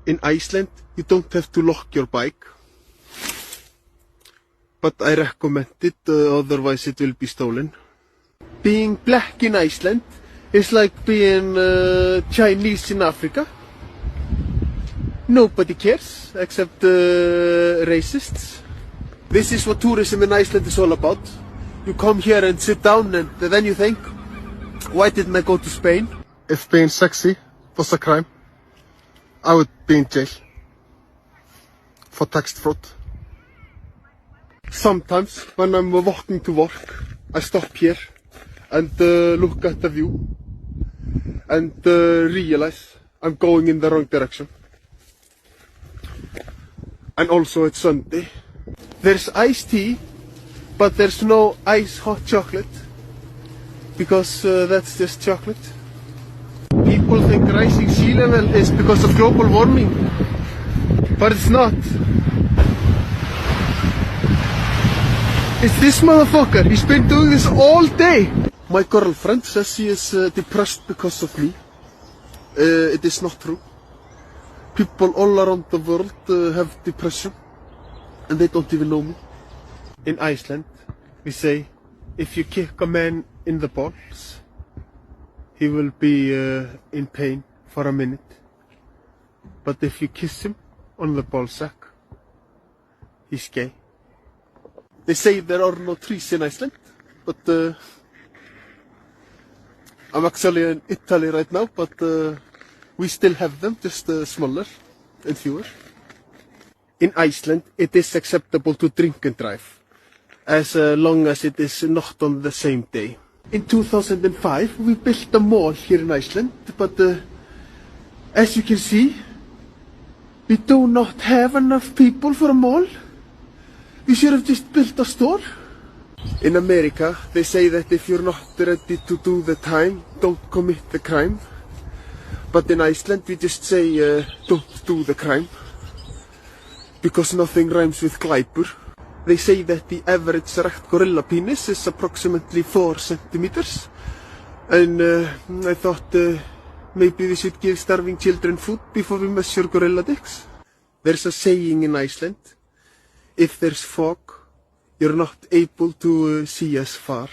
In Iceland, you don't have to lock your bike. But I recommend it, otherwise it will be stolen. Being black in Iceland is like being Chinese in Africa. Nobody cares, except racists. This is what tourism in Iceland is all about. You come here and sit down and then you think, why didn't I go to Spain? If being sexy was a crime, I would be in jail for tax fraud. Sometimes when I'm walking to work, I stop here and look at the view and realize I'm going in the wrong direction. And also it's Sunday. There's iced tea, but there's no ice hot chocolate because that's just chocolate. People think rising sea level is because of global warming, but it's not. It's this motherfucker. He's been doing this all day. My girlfriend says she is depressed because of me. It is not true. People all around the world have depression and they don't even know me. In Iceland, we say, if you kick a man in the balls, he will be in pain for a minute. But if you kiss him on the ballsack, he's gay. They say there are no trees in Iceland, but I'm actually in Italy right now, but we still have them, just smaller and fewer. In Iceland, it is acceptable to drink and drive, as long as it is not on the same day. In 2005, we built a mall here in Iceland, but as you can see, we do not have enough people for a mall. We should have just built a store. In America, they say that if you're not ready to do the time, don't commit the crime. But in Iceland, we just say, don't do the crime. Because nothing rhymes with glæpur. They say that the average erect gorilla penis is approximately 4 centimeters. And I thought maybe we should give starving children food before we measure gorilla dicks. There's a saying in Iceland, if there's fog, you're not able to see as far.